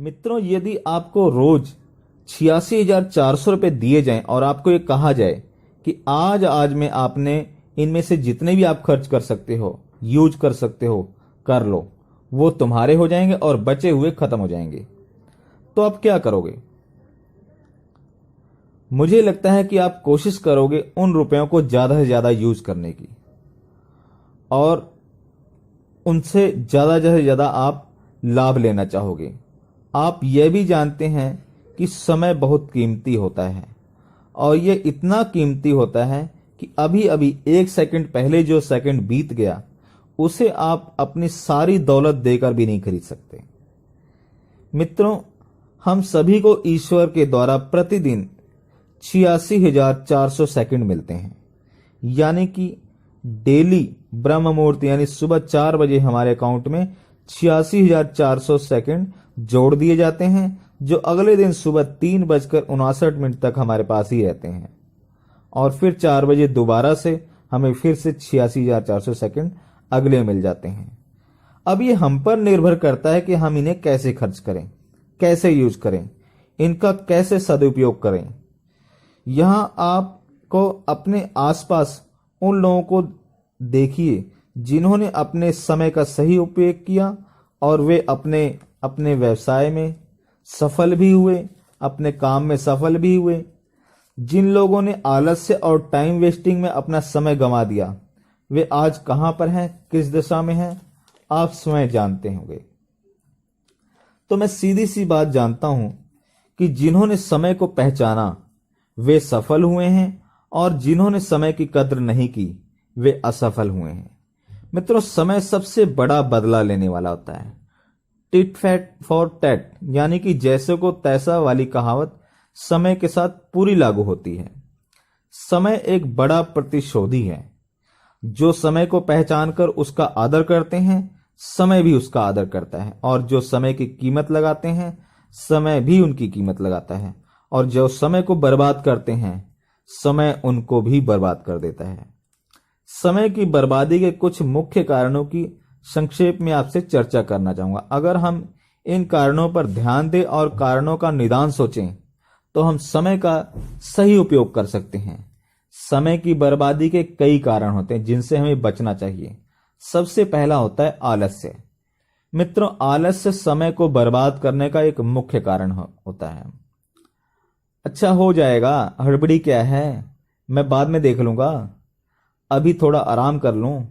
मित्रों, यदि आपको रोज 86,400 रुपये दिए जाएं और आपको ये कहा जाए कि आज में आपने इनमें से जितने भी आप खर्च कर सकते हो, यूज कर सकते हो, कर लो, वो तुम्हारे हो जाएंगे और बचे हुए खत्म हो जाएंगे, तो आप क्या करोगे? मुझे लगता है कि आप कोशिश करोगे उन रुपयों को ज्यादा से ज्यादा यूज करने की और उनसे ज्यादा से ज्यादा आप लाभ लेना चाहोगे। आप यह भी जानते हैं कि समय बहुत कीमती होता है और यह इतना कीमती होता है कि अभी अभी 1 सेकंड पहले जो सेकंड बीत गया उसे आप अपनी सारी दौलत देकर भी नहीं खरीद सकते। मित्रों, हम सभी को ईश्वर के द्वारा प्रतिदिन 86,400 सेकंड मिलते हैं, यानी कि डेली ब्रह्म मुहूर्त यानी सुबह 4 बजे हमारे अकाउंट में 86,400 सेकंड जोड़ दिए जाते हैं, जो अगले दिन सुबह 3:59 तक हमारे पास ही रहते हैं और फिर 4 बजे दोबारा से हमें फिर से 86,400 सेकंड अगले मिल जाते हैं। अब ये हम पर निर्भर करता है कि हम इन्हें कैसे खर्च करें, कैसे यूज करें, इनका कैसे सदुपयोग करें। यहां आपको अपने आसपास उन लोगों को देखिए जिन्होंने अपने समय का सही उपयोग किया और वे अपने अपने व्यवसाय में सफल भी हुए, अपने काम में सफल भी हुए। जिन लोगों ने आलस्य और टाइम वेस्टिंग में अपना समय गंवा दिया, वे आज कहां पर हैं, किस दिशा में हैं, आप स्वयं जानते होंगे। तो मैं सीधी सी बात जानता हूं कि जिन्होंने समय को पहचाना वे सफल हुए हैं और जिन्होंने समय की कद्र नहीं की वे असफल हुए हैं। मित्रों, समय सबसे बड़ा बदला लेने वाला होता है। टिट फैट फॉर टैट यानी कि जैसे को तैसा वाली कहावत समय के साथ पूरी लागू होती है। समय एक बड़ा प्रतिशोधी है। जो समय को पहचान कर उसका आदर करते हैं, समय भी उसका आदर करता है, और जो समय की कीमत लगाते हैं, समय भी उनकी कीमत लगाता है, और जो समय को बर्बाद करते हैं, समय उनको भी बर्बाद कर देता है। समय की बर्बादी के कुछ मुख्य कारणों की संक्षेप में आपसे चर्चा करना चाहूंगा। अगर हम इन कारणों पर ध्यान दें और कारणों का निदान सोचें तो हम समय का सही उपयोग कर सकते हैं। समय की बर्बादी के कई कारण होते हैं जिनसे हमें बचना चाहिए। सबसे पहला होता है आलस्य। मित्रों, आलस्य समय को बर्बाद करने का एक मुख्य कारण होता है। अच्छा हो जाएगा, हड़बड़ी क्या है, मैं बाद में देख लूंगा, अभी थोड़ा आराम कर लूं,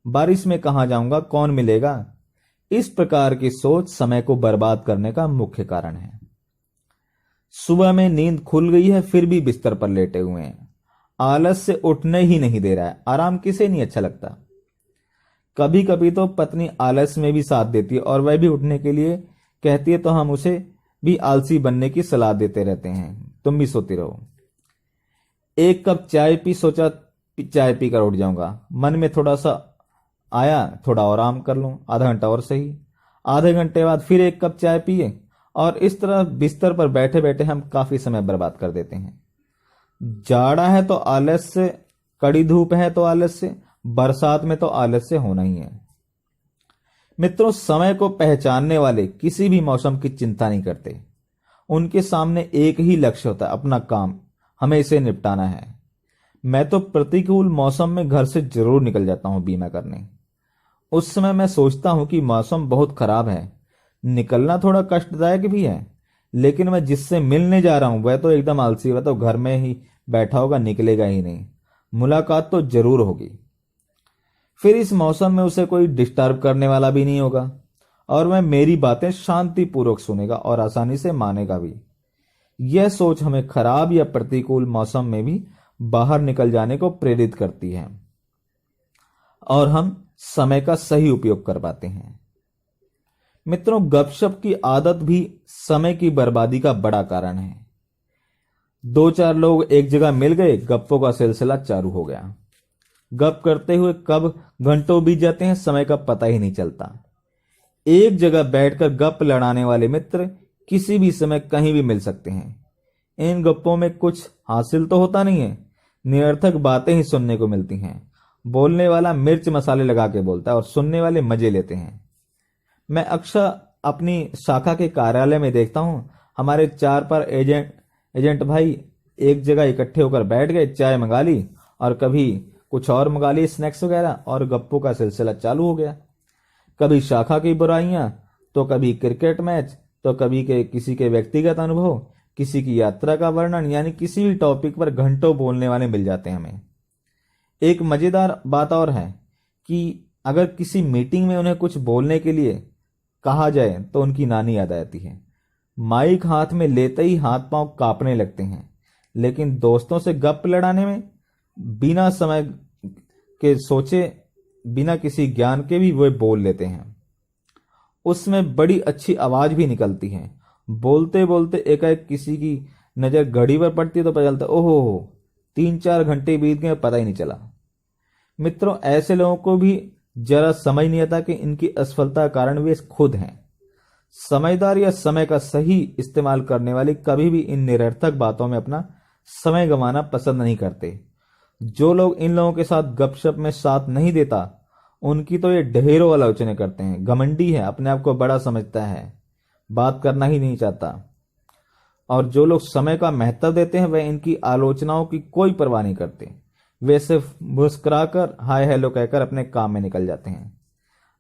बारिश में कहां जाऊंगा, कौन मिलेगा। इस प्रकार की सोच समय को बर्बाद करने का मुख्य कारण है। सुबह में नींद खुल गई है फिर भी बिस्तर पर लेटे हुए हैं, आलस से उठने ही नहीं दे रहा है। आराम किसे नहीं अच्छा लगता। कभी कभी तो पत्नी आलस में भी साथ देती है और वह भी उठने के लिए कहती है तो हम उसे भी आलसी बनने की सलाह देते रहते हैं, तुम भी सोती रहो। एक कप चाय पी, सोचा चाय पीकर उठ जाऊंगा, मन में थोड़ा सा आया थोड़ा और आराम कर लूं, आधा घंटा और सही, आधे घंटे बाद फिर एक कप चाय पिए, और इस तरह बिस्तर पर बैठे बैठे हम काफी समय बर्बाद कर देते हैं। जाड़ा है तो आलस्य, कड़ी धूप है तो आलस्य, बरसात में तो आलस्य होना ही है। मित्रों, समय को पहचानने वाले किसी भी मौसम की चिंता नहीं करते। उनके सामने एक ही लक्ष्य होता है, अपना काम, हमें इसे निपटाना है। मैं तो प्रतिकूल मौसम में घर से जरूर निकल जाता हूं बीमा करने। उस समय मैं सोचता हूं कि मौसम बहुत खराब है, निकलना थोड़ा कष्टदायक भी है, लेकिन मैं जिससे मिलने जा रहा हूं वह तो एकदम आलसी, वह तो घर में ही बैठा होगा, निकलेगा ही नहीं, मुलाकात तो जरूर होगी। फिर इस मौसम में उसे कोई डिस्टर्ब करने वाला भी नहीं होगा और वह मेरी बातें शांतिपूर्वक सुनेगा और आसानी से मानेगा भी। यह सोच हमें खराब या प्रतिकूल मौसम में भी बाहर निकल जाने को प्रेरित करती है और हम समय का सही उपयोग कर पाते हैं। मित्रों, गपशप की आदत भी समय की बर्बादी का बड़ा कारण है। 2-4 लोग एक जगह मिल गए, गप्पों का सिलसिला चालू हो गया। गप करते हुए कब घंटों बीत जाते हैं समय का पता ही नहीं चलता। एक जगह बैठकर गप लड़ाने वाले मित्र किसी भी समय कहीं भी मिल सकते हैं। इन गप्पों में कुछ हासिल तो होता नहीं है, निरर्थक बातें ही सुनने को मिलती हैं। बोलने वाला मिर्च मसाले लगा के बोलता है और सुनने वाले मजे लेते हैं। मैं अपनी शाखा के कार्यालय में देखता हूं, हमारे 4 एजेंट भाई एक जगह इकट्ठे होकर बैठ गए, चाय मंगा ली और कभी कुछ और मंगा ली, स्नैक्स वगैरह, और गप्पों का सिलसिला चालू हो गया। कभी शाखा की बुराइयां, तो कभी क्रिकेट मैच, तो कभी किसी के व्यक्तिगत अनुभव, किसी की यात्रा का वर्णन, यानी किसी भी टॉपिक पर घंटों बोलने वाले मिल जाते हैं हमें। एक मजेदार बात और है कि अगर किसी मीटिंग में उन्हें कुछ बोलने के लिए कहा जाए तो उनकी नानी याद आती है। माइक हाथ में लेते ही हाथ पांव कांपने लगते हैं, लेकिन दोस्तों से गप लड़ाने में बिना समय के सोचे, बिना किसी ज्ञान के भी वे बोल लेते हैं। उसमें बड़ी अच्छी आवाज भी निकलती है। बोलते बोलते एकाएक किसी की नजर घड़ी पर पड़ती है तो पता चलता, ओहो 3-4 घंटे बीत गए, पता ही नहीं चला। मित्रों, ऐसे लोगों को भी जरा समझ नहीं आता कि इनकी असफलता का कारण वे खुद हैं। समझदार या समय का सही इस्तेमाल करने वाले कभी भी इन निरर्थक बातों में अपना समय गंवाना पसंद नहीं करते। जो लोग इन लोगों के साथ गपशप में साथ नहीं देता, उनकी तो ये ढेरों आलोचना करते हैं। घमंडी है, अपने आप को बड़ा समझता है, बात करना ही नहीं चाहता। और जो लोग समय का महत्व देते हैं, वह इनकी आलोचनाओं की कोई परवाह नहीं करते। वे सिर्फ मुस्कुराकर हाय हेलो कहकर अपने काम में निकल जाते हैं।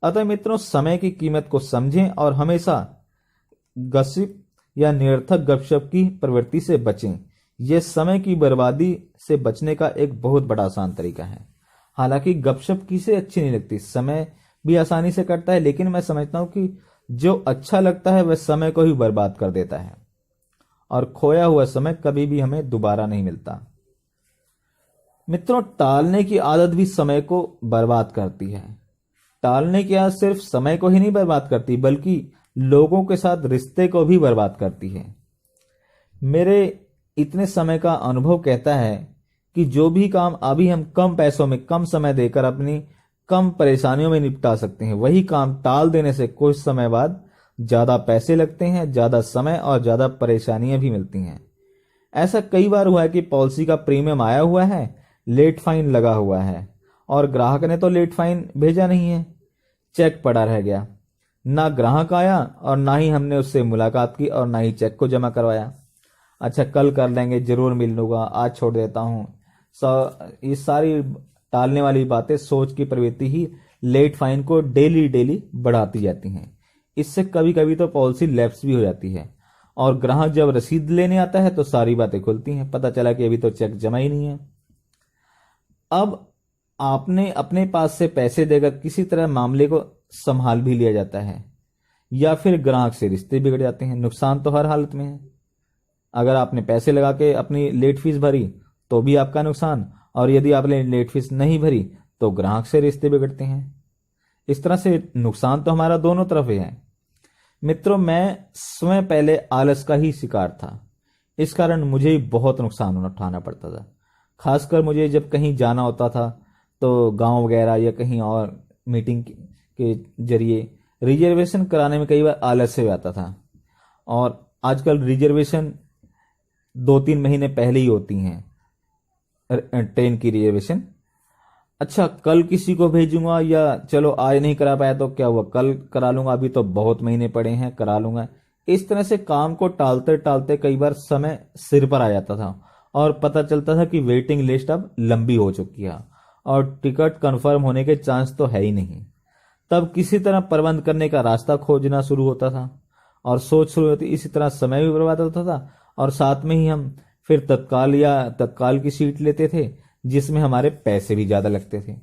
अतः मित्रों, समय की कीमत को समझें और हमेशा गसिप या निरर्थक गपशप की प्रवृत्ति से बचें। यह समय की बर्बादी से बचने का एक बहुत बड़ा आसान तरीका है। हालांकि गपशप किसे अच्छी नहीं लगती, समय भी आसानी से कटता है, लेकिन मैं समझता हूं कि जो अच्छा लगता है वह समय को ही बर्बाद कर देता है, और खोया हुआ समय कभी भी हमें दोबारा नहीं मिलता। मित्रों, टालने की आदत भी समय को बर्बाद करती है। टालने की आदत सिर्फ समय को ही नहीं बर्बाद करती, बल्कि लोगों के साथ रिश्ते को भी बर्बाद करती है। मेरे इतने समय का अनुभव कहता है कि जो भी काम अभी हम कम पैसों में, कम समय देकर अपनी कम परेशानियों में निपटा सकते हैं, वही काम टाल देने से कुछ समय बाद ज्यादा पैसे लगते हैं, ज्यादा समय और ज्यादा परेशानियां भी मिलती हैं। ऐसा कई बार हुआ है कि पॉलिसी का प्रीमियम आया हुआ है, लेट फाइन लगा हुआ है, और ग्राहक ने तो लेट फाइन भेजा नहीं है, चेक पड़ा रह गया। ना ग्राहक आया और ना ही हमने उससे मुलाकात की और ना ही चेक को जमा करवाया। अच्छा, कल कर लेंगे, जरूर मिल लूंगा, आज छोड़ देता हूं। ये सारी टालने वाली बातें, सोच की प्रवृत्ति ही लेट फाइन को डेली डेली बढ़ाती जाती हैं। इससे कभी कभी तो पॉलिसी लैप्स भी हो जाती है, और ग्राहक जब रसीद लेने आता है तो सारी बातें खुलती हैं, पता चला कि अभी तो चेक जमा ही नहीं है। अब आपने अपने पास से पैसे देकर किसी तरह मामले को संभाल भी लिया जाता है, या फिर ग्राहक से रिश्ते बिगड़ जाते हैं। नुकसान तो हर हालत में है। अगर आपने पैसे लगा के अपनी लेट फीस भरी तो भी आपका नुकसान, और यदि आपने लेट फीस नहीं भरी तो ग्राहक से रिश्ते बिगड़ते हैं। इस तरह से नुकसान तो हमारा दोनों तरफ ही है। मित्रों, मैं स्वयं पहले आलस का ही शिकार था। इस कारण मुझे बहुत नुकसान उठाना पड़ता था। खासकर मुझे जब कहीं जाना होता था तो गांव वगैरह या कहीं और मीटिंग के जरिए रिजर्वेशन कराने में कई बार आलस्य आता था, और आजकल रिजर्वेशन 2-3 महीने पहले ही होती हैं, ट्रेन की रिजर्वेशन। अच्छा, कल किसी को भेजूंगा, या चलो आज नहीं करा पाया तो क्या हुआ, कल करा लूंगा, अभी तो बहुत महीने पड़े हैं, करा लूंगा। इस तरह से काम को टालते टालते कई बार समय सिर पर आ जाता था, और पता चलता था कि वेटिंग लिस्ट अब लंबी हो चुकी है और टिकट कंफर्म होने के चांस तो है ही नहीं। तब किसी तरह प्रबंध करने का रास्ता खोजना शुरू होता था, और सोच शुरू होती। इसी तरह समय भी बर्बाद होता था, और साथ में ही हम फिर तत्काल की सीट लेते थे, जिसमें हमारे पैसे भी ज्यादा लगते थे।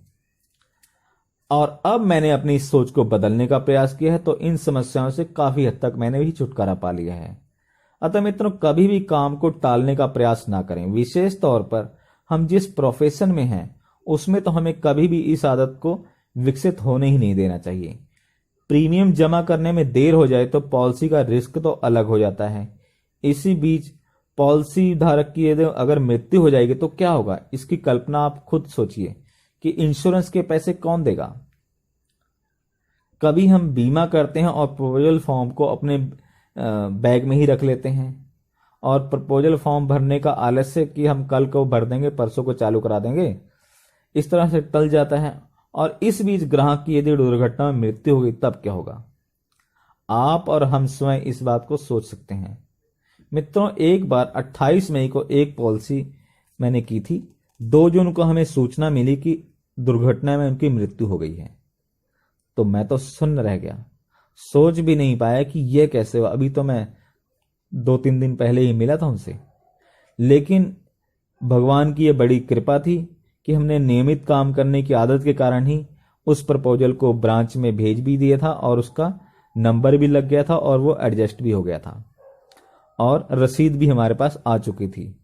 और अब मैंने अपनी इस सोच को बदलने का प्रयास किया है, तो इन समस्याओं से काफी हद तक मैंने भी छुटकारा पा लिया है। अतः मित्रों, कभी भी काम को टालने का प्रयास ना करें। विशेष तौर पर हम जिस प्रोफेशन में हैं उसमें तो हमें कभी भी इस आदत को विकसित होने ही नहीं देना चाहिए। प्रीमियम जमा करने में देर हो जाए तो पॉलिसी का रिस्क तो अलग हो जाता है। इसी बीच पॉलिसी धारक की यदि अगर मृत्यु हो जाएगी तो क्या होगा, इसकी कल्पना आप खुद सोचिए कि इंश्योरेंस के पैसे कौन देगा। कभी हम बीमा करते हैं और प्रपोजल फॉर्म को अपने बैग में ही रख लेते हैं, और प्रपोजल फॉर्म भरने का आलस्य कि हम कल को भर देंगे, परसों को चालू करा देंगे, इस तरह से टल जाता है। और इस बीच ग्राहक की यदि दुर्घटना में मृत्यु होगी तब क्या होगा। आप और हम स्वयं इस बात को सोच सकते हैं। मित्रों, एक बार 28 मई को एक पॉलिसी मैंने की थी। 2 जून को हमें सूचना मिली कि दुर्घटना में उनकी मृत्यु हो गई है। तो मैं तो सुन्न रह गया, सोच भी नहीं पाया कि यह कैसे हुआ। अभी तो मैं 2-3 दिन पहले ही मिला था उनसे। लेकिन भगवान की यह बड़ी कृपा थी कि हमने नियमित काम करने की आदत के कारण ही उस प्रपोजल को ब्रांच में भेज भी दिया था और उसका नंबर भी लग गया था और वो एडजस्ट भी हो गया था और रसीद भी हमारे पास आ चुकी थी।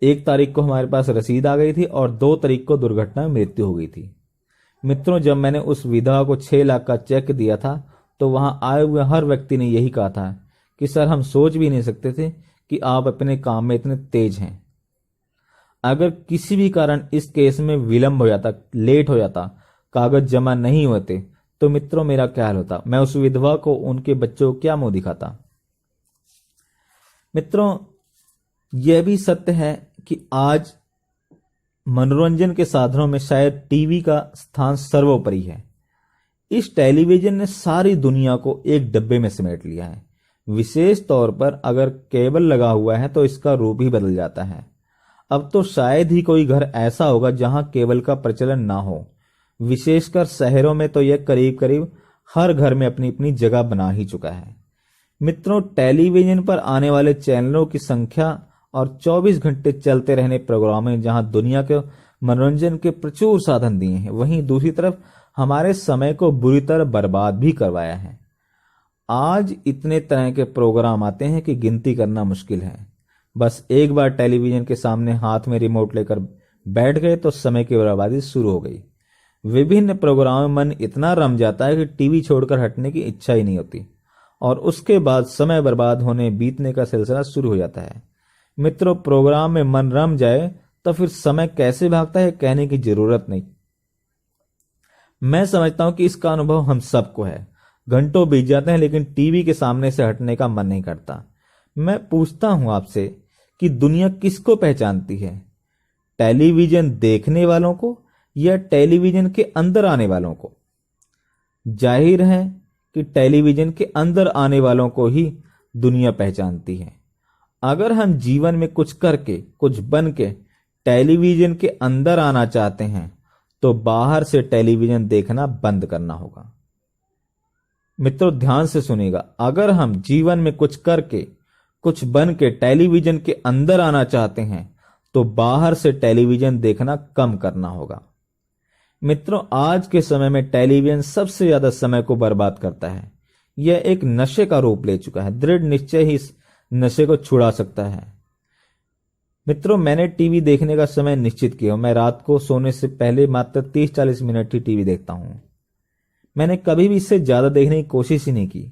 1 तारीख को हमारे पास रसीद आ गई थी और 2 तारीख को दुर्घटना में मृत्यु हो गई थी। मित्रों, जब मैंने उस विधवा को 6 लाख का चेक दिया था तो वहां आए हुए हर व्यक्ति ने यही कहा था कि सर, हम सोच भी नहीं सकते थे कि आप अपने काम में इतने तेज हैं। अगर किसी भी कारण इस केस में विलंब हो जाता, लेट हो जाता, कागज जमा नहीं होते, तो मित्रों मेरा क्या हाल होता? मैं उस विधवा को, उनके बच्चों को क्या मुंह दिखाता? मित्रों, यह भी सत्य है कि आज मनोरंजन के साधनों में शायद टीवी का स्थान सर्वोपरि है। इस टेलीविजन ने सारी दुनिया को एक डब्बे में समेट लिया है। विशेष तौर पर अगर केबल लगा हुआ है तो इसका रूप ही बदल जाता है। अब तो शायद ही कोई घर ऐसा होगा जहां केबल का प्रचलन ना हो। विशेषकर शहरों में तो यह करीब करीब हर घर में अपनी अपनी जगह बना ही चुका है। मित्रों, टेलीविजन पर आने वाले चैनलों की संख्या और 24 घंटे चलते रहने प्रोग्रामें जहां दुनिया के मनोरंजन के प्रचुर साधन दिए हैं, वहीं दूसरी तरफ हमारे समय को बुरी तरह बर्बाद भी करवाया है। आज इतने तरह के प्रोग्राम आते हैं कि गिनती करना मुश्किल है। बस एक बार टेलीविजन के सामने हाथ में रिमोट लेकर बैठ गए तो समय की बर्बादी शुरू हो गई। विभिन्न प्रोग्रामों में मन इतना रम जाता है कि टीवी छोड़कर हटने की इच्छा ही नहीं होती और उसके बाद समय बर्बाद होने बीतने का सिलसिला शुरू हो जाता है। मित्रों, प्रोग्राम में मन रम जाए तो फिर समय कैसे भागता है कहने की जरूरत नहीं। मैं समझता हूं कि इसका अनुभव हम सबको है। घंटों बीत जाते हैं लेकिन टीवी के सामने से हटने का मन नहीं करता। मैं पूछता हूं आपसे कि दुनिया किसको पहचानती है? टेलीविजन देखने वालों को या टेलीविजन के अंदर आने वालों को? जाहिर है कि टेलीविजन के अंदर आने वालों को ही दुनिया पहचानती है। अगर हम जीवन में कुछ करके, कुछ बन के टेलीविजन के अंदर आना चाहते हैं तो बाहर से टेलीविजन देखना बंद करना होगा। मित्रों, ध्यान से सुनिएगा, अगर हम जीवन में कुछ करके, कुछ बन के टेलीविजन के अंदर आना चाहते हैं तो बाहर से टेलीविजन देखना कम करना होगा। मित्रों, आज के समय में टेलीविजन सबसे ज्यादा समय को बर्बाद करता है। यह एक नशे का रूप ले चुका है। दृढ़ निश्चय ही इस नशे को छुड़ा सकता है। मित्रों, मैंने टीवी देखने का समय निश्चित किया। मैं रात को सोने से पहले मात्र 30-40 मिनट ही टीवी देखता हूं। मैंने कभी भी इससे ज्यादा देखने की कोशिश ही नहीं की।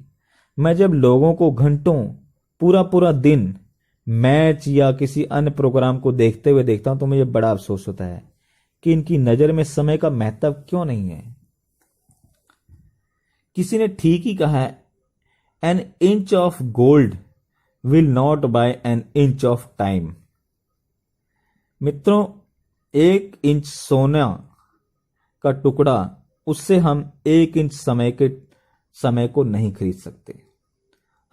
मैं जब लोगों को घंटों, पूरा दिन मैच या किसी अन्य प्रोग्राम को देखते हुए देखता हूं तो मुझे बड़ा अफसोस होता है कि इनकी नजर में समय का महत्व क्यों नहीं है। किसी ने ठीक ही कहा है, an inch of gold will not buy an inch of time. मित्रों, 1 इंच सोना का टुकड़ा, उससे हम 1 इंच समय को नहीं खरीद सकते।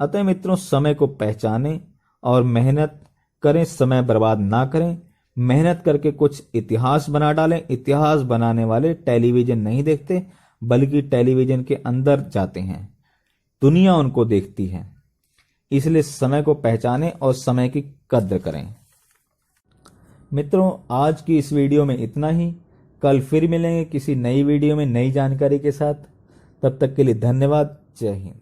अतः मित्रों, समय को पहचानें और मेहनत करें, समय बर्बाद ना करें। मेहनत करके कुछ इतिहास बना डालें। इतिहास बनाने वाले टेलीविजन नहीं देखते बल्कि टेलीविजन के अंदर जाते हैं। दुनिया उनको देखती है। इसलिए समय को पहचानें और समय की कद्र करें। मित्रों, आज की इस वीडियो में इतना ही। कल फिर मिलेंगे किसी नई वीडियो में नई जानकारी के साथ। तब तक के लिए धन्यवाद। जय हिंद।